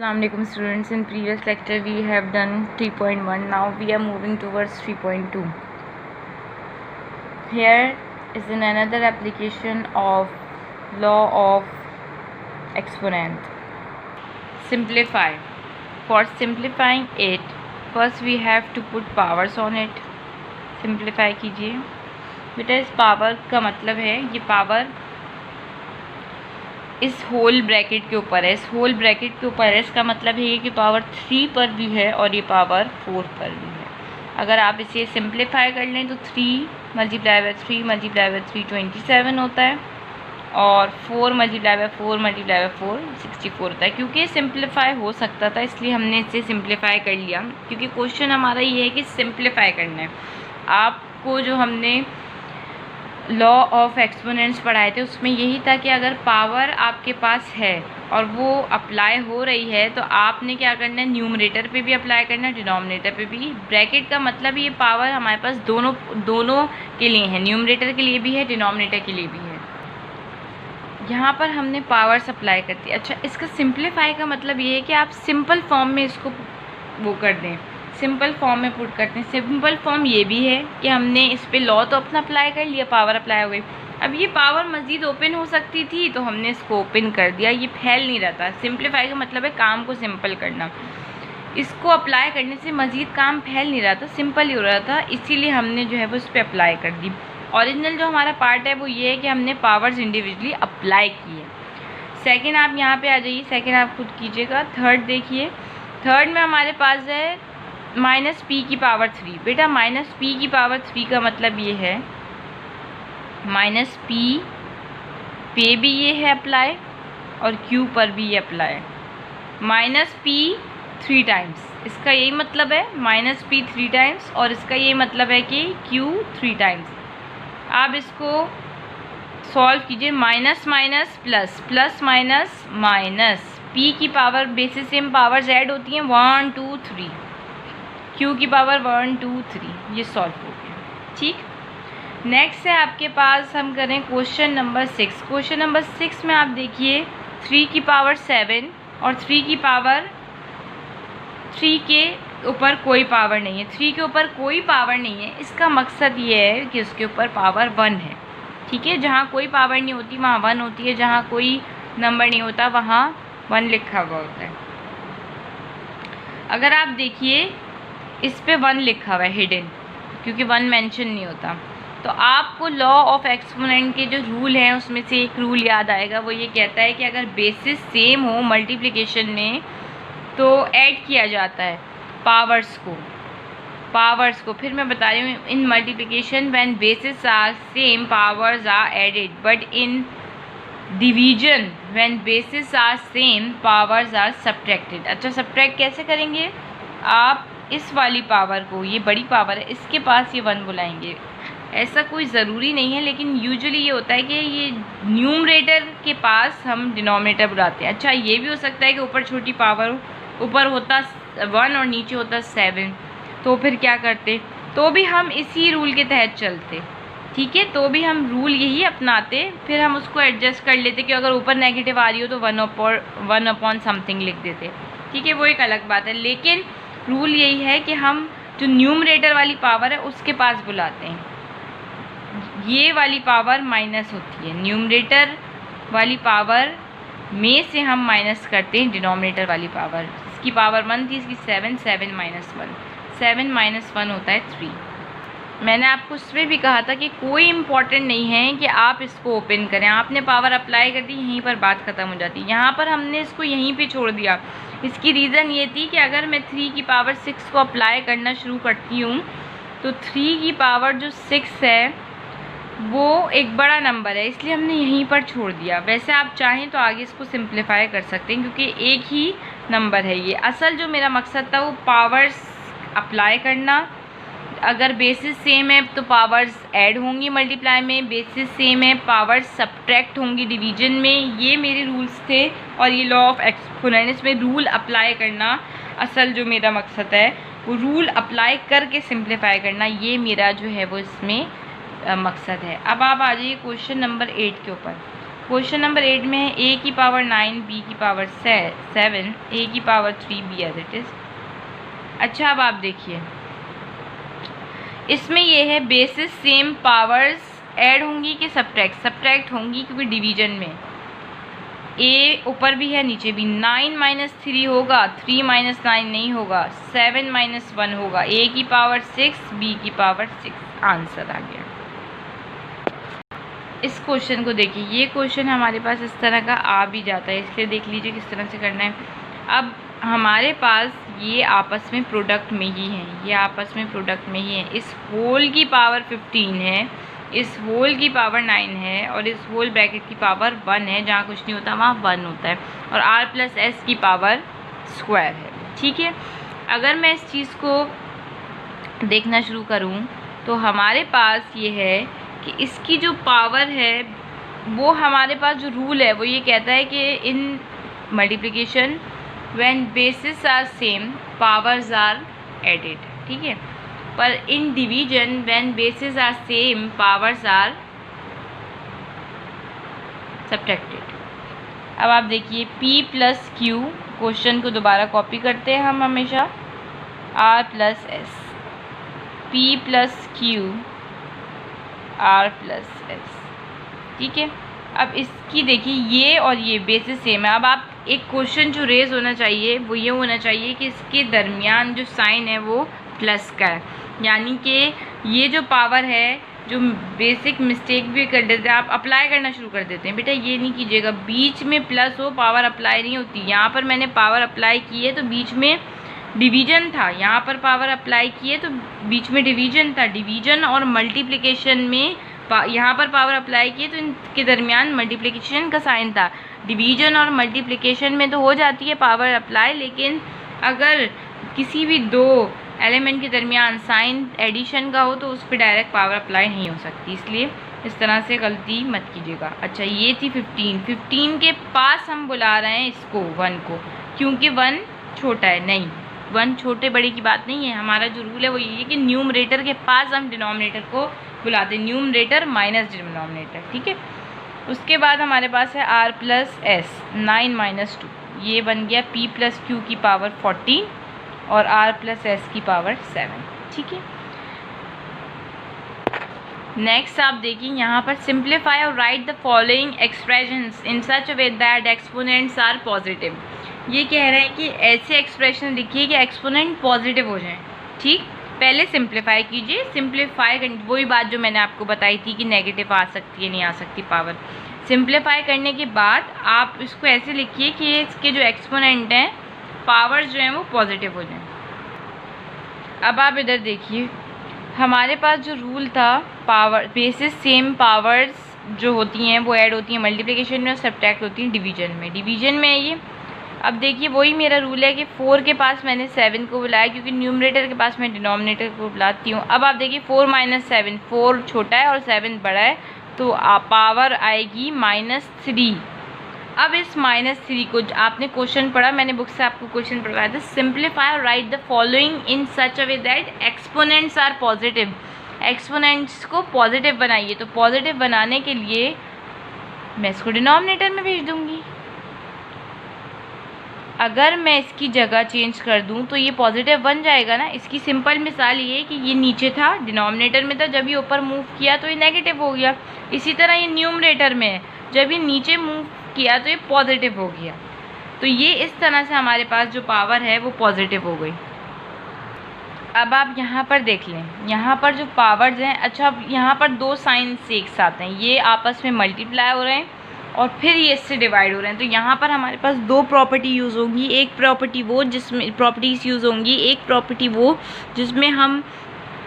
Assalamualaikum students, in previous lecture we have done 3.1. Now we are moving towards 3.2. Here is another application of law of exponent. Simplify. For simplifying it, first we have to put powers on it. Simplify कीजिए बेटा। इस power का मतलब है ये power इस whole bracket के ऊपर है, इस होल ब्रैकेट के ऊपर है। इसका मतलब है ये कि पावर 3 पर भी है और ये पावर 4 पर भी है। अगर आप इसे सिंप्लीफाई कर लें तो 3 मल्टीप्लाई बाय 3 मल्टीप्लाई बाय 3 27 होता है और 4 मल्टीप्लाई बाय 4 मल्टीप्लाई बाय 4 64 होता है। क्योंकि सिंप्लीफाई हो सकता था इसलिए हमने इसे सिंप्लीफाई कर लिया, क्योंकि क्वेश्चन हमारा ये है कि सिंप्लीफाई करना है। आपको जो हमने लॉ ऑफ एक्सपोनेंट्स पढ़ाए थे उसमें यही था कि अगर पावर आपके पास है और वो अप्लाई हो रही है तो आपने क्या करना है, न्यूमरेटर पे भी अप्लाई करना है, डिनोमिनेटर पे भी। ब्रैकेट का मतलब ये पावर हमारे पास दोनों के लिए है, न्यूमरेटर के लिए भी है, डिनोमिनेटर के लिए भी है। यहाँ पर हमने पावर्स अप्लाई कर दी। अच्छा, इसका सिंप्लीफाई का मतलब ये है कि आप सिंपल फॉर्म में इसको वो कर दें, सिंपल फॉर्म में पुट करते हैं। सिंपल फॉर्म ये भी है कि हमने इस पे लॉ तो अपना अप्लाई कर लिया, पावर अप्लाई हो गई। अब ये पावर मज़ीद ओपन हो सकती थी तो हमने इसको ओपन कर दिया, ये फैल नहीं रहा था। सिंप्लीफाई का मतलब है काम को सिंपल करना। इसको अप्लाई करने से मज़ीद काम फैल नहीं रहा था, सिंपल ही हो रहा था, इसीलिए हमने जो है वो इस पर अप्लाई कर दी। ओरिजिनल जो हमारा पार्ट है वो ये है कि हमने पावर्स इंडिविजुअली अप्लाई की है। सेकेंड आप यहाँ पर आ जाइए, सेकेंड आप खुद कीजिएगा। थर्ड देखिए, थर्ड में हमारे पास है माइनस पी की पावर 3। बेटा माइनस पी की पावर 3 का मतलब ये है माइनस पी पे भी ये है अप्लाई और क्यू पर भी ये अप्लाई। माइनस पी 3 टाइम्स, इसका यही मतलब है माइनस पी 3 टाइम्स, और इसका ये मतलब है कि क्यू 3 टाइम्स। आप इसको सॉल्व कीजिए। Minus minus plus, plus minus minus, P की power basis same powers add होती हैं 1 2 3, क्यू की पावर 1 2 3, ये सॉल्व हो गया। ठीक, नेक्स्ट है आपके पास, हम करें क्वेश्चन नंबर 6। क्वेश्चन नंबर 6 में आप देखिए 3 की पावर 7 और 3 की पावर 3 के ऊपर कोई पावर नहीं है। 3 के ऊपर कोई पावर नहीं है, इसका मकसद ये है कि उसके ऊपर पावर 1 है। ठीक है, जहाँ कोई पावर नहीं होती वहाँ 1 होती है, जहाँ कोई नंबर नहीं होता वहाँ 1 लिखा हुआ होता है। अगर आप देखिए इस पे 1 लिखा हुआ है हिडन, क्योंकि 1 मेंशन नहीं होता। तो आपको लॉ ऑफ एक्सपोनेंट के जो रूल हैं उसमें से एक रूल याद आएगा, वो ये कहता है कि अगर बेसिस सेम हो मल्टीप्लिकेशन में तो ऐड किया जाता है पावर्स को। फिर मैं बता रही हूँ, in multiplication when basis are same powers are added, but in division when basis are same powers are subtracted. अच्छा, सब्ट्रैक्ट कैसे करेंगे? आप इस वाली पावर को, ये बड़ी पावर है, इसके पास ये 1 बुलाएंगे। ऐसा कोई ज़रूरी नहीं है, लेकिन यूजुअली ये होता है कि ये न्यूमरेटर के पास हम डिनोमिनेटर बुलाते हैं। अच्छा, ये भी हो सकता है कि ऊपर छोटी पावर हो, ऊपर होता 1 और नीचे होता 7, तो फिर क्या करते? तो भी हम इसी रूल के तहत चलते। ठीक है, तो भी हम रूल यही अपनाते, फिर हम उसको एडजस्ट कर लेते कि अगर ऊपर नेगेटिव आ रही हो तो 1 अपॉन समथिंग लिख देते। ठीक है, वो एक अलग बात है, लेकिन रूल यही है कि हम जो न्यूमरेटर वाली पावर है उसके पास बुलाते हैं। ये वाली पावर माइनस होती है, न्यूमरेटर वाली पावर में से हम माइनस करते हैं डिनोमिनेटर वाली पावर। इसकी पावर 1 थी, इसकी 7, 7 माइनस 1, 7 माइनस 1 होता है 3। मैंने आपको उसमें भी कहा था कि कोई इम्पॉर्टेंट नहीं है कि आप इसको ओपन करें, आपने पावर अप्लाई कर दी, यहीं पर बात ख़त्म हो जाती है। यहाँ पर हमने इसको यहीं पे छोड़ दिया। इसकी रीज़न ये थी कि अगर मैं 3 की पावर 6 को अप्लाई करना शुरू करती हूँ तो 3 की पावर जो 6 है वो एक बड़ा नंबर है, इसलिए हमने यहीं पर छोड़ दिया। वैसे आप चाहें तो आगे इसको सिंप्लीफाई कर सकते हैं, क्योंकि एक ही नंबर है ये। असल जो मेरा मकसद था वो पावर्स अप्लाई करना। अगर बेसिस सेम है तो पावर्स ऐड होंगी मल्टीप्लाई में, बेसिस सेम है पावर्स सब्ट्रैक्ट होंगी डिवीजन में। ये मेरे रूल्स थे और ये लॉ ऑफ एक्सपोनेंट, इसमें रूल अप्लाई करना असल जो मेरा मकसद है, वो रूल अप्लाई करके सिंप्लीफाई करना, ये मेरा जो है वो इसमें मकसद है। अब आप आ जाइए क्वेश्चन नंबर 8 के ऊपर। क्वेश्चन नंबर 8 में है a की पावर 9, b की पावर 7, a की power 3, b as it is. अच्छा, अब आप देखिए, इसमें ये है बेसिस सेम पावर्स ऐड होंगी कि सब्ट्रैक्ट होंगी, क्योंकि डिवीजन में a ऊपर भी है नीचे भी। 9 माइनस 3 होगा, 3 माइनस 9 नहीं होगा, 7 माइनस 1 होगा, a की पावर 6, b की पावर 6। आंसर आ गया। इस क्वेश्चन को देखिए, ये क्वेश्चन हमारे पास इस तरह का आ भी जाता है, इसलिए देख लीजिए किस तरह से करना है। अब हमारे पास ये आपस में प्रोडक्ट में ही हैं, ये आपस में प्रोडक्ट में ही हैं। इस होल की पावर 15 है, इस होल की पावर 9 है, और इस होल ब्रैकेट की पावर 1 है। जहाँ कुछ नहीं होता वहाँ 1 होता है, और r प्लस s की पावर स्क्वायर है। ठीक है, अगर मैं इस चीज़ को देखना शुरू करूँ तो हमारे पास ये है कि इसकी जो पावर है, वो हमारे पास जो रूल है वो ये कहता है कि in multiplication when basis are same powers are added. ठीक है, पर in division when basis are same powers are subtracted. अब आप देखिए p प्लस क्यू, क्वेश्चन को दोबारा कॉपी करते हैं हम हमेशा, r plus s, p plus Q, r plus s। ठीक है, अब इसकी देखिए ये और ये बेसिस सेम है। अब आप एक क्वेश्चन जो रेज होना चाहिए वो ये होना चाहिए कि इसके दरमियान जो साइन है वो प्लस का है, यानी कि ये जो पावर है, जो बेसिक मिस्टेक भी कर देते हैं आप, अप्लाई करना शुरू कर देते हैं। बेटा ये नहीं कीजिएगा, बीच में प्लस हो पावर अप्लाई नहीं होती। यहाँ पर मैंने पावर अप्लाई की है तो बीच में डिवीजन था, यहाँ पर पावर अप्लाई की है तो बीच में डिवीजन था। डिवीजन और मल्टीप्लिकेशन में यहाँ पर पावर अप्लाई की है तो इनके दरमियान मल्टीप्लिकेशन का साइन था। डिवीजन और मल्टीप्लिकेशन में तो हो जाती है पावर अप्लाई, लेकिन अगर किसी भी दो एलिमेंट के दरमियान साइन एडिशन का हो तो उस पर डायरेक्ट पावर अप्लाई नहीं हो सकती, इसलिए इस तरह से गलती मत कीजिएगा। अच्छा, ये थी 15 के पास हम बुला रहे हैं इसको 1 को, क्योंकि 1 छोटा है। नहीं, 1 छोटे बड़े की बात नहीं है, हमारा जो रूल है वो ये है कि न्यूमरेटर के पास हम डिनोमिनेटर को बुलाते हैं, न्यूमरेटर माइनस डिनोमिनेटर। ठीक है, उसके बाद हमारे पास है r प्लस एस, 9 माइनस 2, ये बन गया p प्लस क्यू की पावर 14 और r प्लस एस की पावर 7। ठीक है, नेक्स्ट आप देखिए यहाँ पर सिंप्लीफाई और write the following expressions in such a way that exponents are positive. ये कह रहे हैं कि ऐसे एक्सप्रेशन लिखिए कि एक्सपोनेंट पॉजिटिव हो जाएं। ठीक, पहले सिंप्लीफाई कीजिए, सिंप्लीफाई वही बात जो मैंने आपको बताई थी कि नेगेटिव आ सकती है, नहीं आ सकती पावर। सिंप्लीफाई करने के बाद आप इसको ऐसे लिखिए कि इसके जो एक्सपोनेंट हैं पावर्स जो हैं वो पॉजिटिव हो जाएं। अब आप इधर देखिए, हमारे पास जो रूल था पावर बेसिस सेम पावर्स जो होती हैं वो ऐड होती हैं मल्टीप्लिकेशन में और सब्ट्रैक्ट होती हैं डिवीजन में। डिवीजन में ये, अब देखिए वही मेरा रूल है कि 4 के पास मैंने 7 को बुलाया, क्योंकि न्यूमरेटर के पास मैं डिनोमिनेटर को बुलाती हूँ। अब आप देखिए 4 माइनस 7, 4 छोटा है और 7 बड़ा है, तो पावर आएगी -3। अब इस -3 को आपने क्वेश्चन पढ़ा, मैंने बुक से आपको क्वेश्चन पढ़वाया था, सिंप्लीफाई और write the following in such a way that exponents are positive. Exponents को पॉजिटिव बनाइए, तो पॉजिटिव बनाने के लिए मैं इसको डिनोमिनेटर में भेज दूँगी। अगर मैं इसकी जगह चेंज कर दूं तो ये पॉजिटिव बन जाएगा ना। इसकी सिंपल मिसाल ये है कि ये नीचे था, डिनोमिनेटर में था, जब ये ऊपर मूव किया तो ये नेगेटिव हो गया। इसी तरह ये न्यूमरेटर में है, जब ये नीचे मूव किया तो ये पॉजिटिव हो गया। तो ये इस तरह से हमारे पास जो पावर है वो पॉजिटिव हो गई। अब आप यहाँ पर देख लें, यहाँ पर जो पावर्स हैं, अच्छा अब यहाँ पर दो साइंस एक साथ हैं, ये आपस में मल्टीप्लाई हो रहे हैं और फिर ये इससे डिवाइड हो रहे हैं। तो यहाँ पर हमारे पास दो प्रॉपर्टी यूज़ होंगी। एक प्रॉपर्टी वो जिसमें प्रॉपर्टीज़ यूज़ होंगी, एक प्रॉपर्टी वो जिसमें हम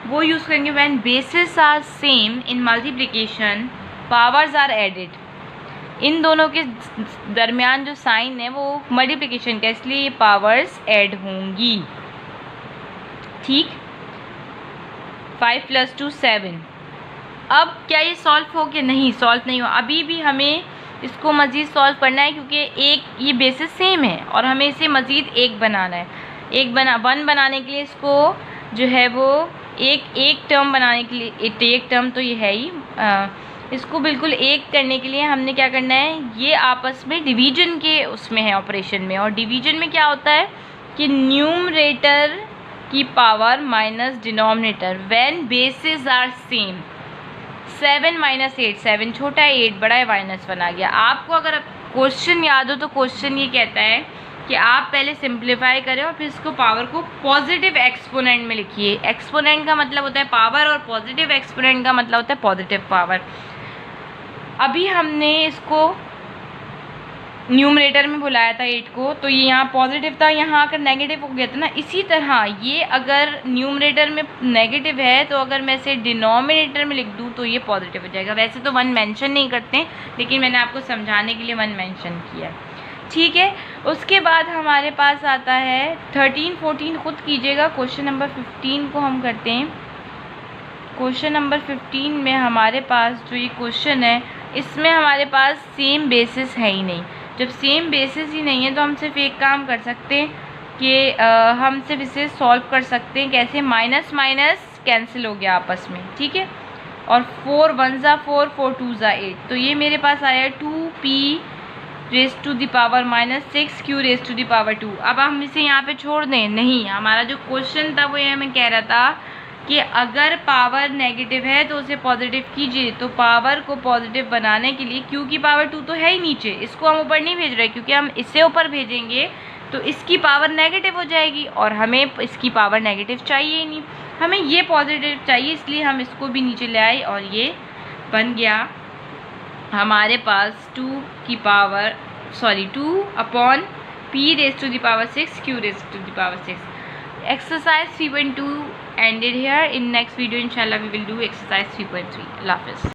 वो यूज़ करेंगे when basis are same in multiplication powers are added. इन दोनों के दरमियान जो साइन है वो मल्टीप्लिकेशन का, इसलिए ये पावर्स ऐड होंगी। ठीक, 5 + 2 7। अब क्या ये सॉल्व हो गया? नहीं, सॉल्व नहीं हो, अभी भी हमें इसको मज़ीद सॉल्व करना है, क्योंकि एक ये बेसिस सेम है और हमें इसे मज़ीद एक बनाना है। वन बनाने के लिए इसको जो है वो एक टर्म बनाने के लिए, एक टर्म तो ये है ही, इसको बिल्कुल एक करने के लिए हमने क्या करना है, ये आपस में डिवीजन के उसमें है, ऑपरेशन में। और डिवीजन में क्या होता है कि न्यूमरेटर की power minus denominator when basis are same. 7 - 8, 7 छोटा है, 8 बड़ा है, -1 आ गया। आपको अगर क्वेश्चन याद हो तो क्वेश्चन ये कहता है कि आप पहले सिंप्लीफाई करें और फिर इसको पावर को पॉजिटिव एक्सपोनेंट में लिखिए। एक्सपोनेंट का मतलब होता है पावर और पॉजिटिव एक्सपोनेंट का मतलब होता है पॉजिटिव पावर। अभी हमने इसको न्यूमरेटर में बुलाया था 8 को, तो ये यहाँ पॉजिटिव था, यहाँ आकर नेगेटिव हो गया था ना। इसी तरह ये अगर न्यूमरेटर में नेगेटिव है तो अगर मैं इसे डिनोमिनेटर में लिख दूँ तो ये पॉजिटिव हो जाएगा। वैसे तो 1 मेंशन नहीं करते, लेकिन मैंने आपको समझाने के लिए 1 मेंशन किया है, ठीक है। उसके बाद हमारे पास आता है 13, 14 खुद कीजिएगा। क्वेश्चन नंबर 15 को हम करते हैं। क्वेश्चन नंबर 15 में हमारे पास जो ये क्वेश्चन है, इसमें हमारे पास सेम बेसिस है ही नहीं। जब सेम बेसिस ही नहीं है तो हम सिर्फ एक काम कर सकते हैं कि हम सिर्फ इसे सॉल्व कर सकते हैं। कैसे? माइनस माइनस कैंसिल हो गया आपस में, ठीक है। और 4 1 ज़ा 4, 4 2 ज़ा 8, तो ये मेरे पास आया 2p raise to the power -6 q raise to the power 2। अब हम इसे यहाँ पे छोड़ दें? नहीं, हमारा जो क्वेश्चन था वो ये हमें कह रहा था कि अगर पावर नेगेटिव है तो उसे पॉजिटिव कीजिए। तो पावर को पॉजिटिव बनाने के लिए, q की पावर 2 तो है ही नीचे, इसको हम ऊपर नहीं भेज रहे, क्योंकि हम इसे ऊपर भेजेंगे तो इसकी पावर नेगेटिव हो जाएगी और हमें इसकी पावर नेगेटिव चाहिए ही नहीं, हमें ये पॉजिटिव चाहिए। इसलिए हम इसको भी नीचे ले आए और ये बन गया हमारे पास 2/p raise to the power 6 q raise to the power 6। Exercise 3.2 ended here. In next video inshallah we will do exercise 3.3. Allah Hafiz.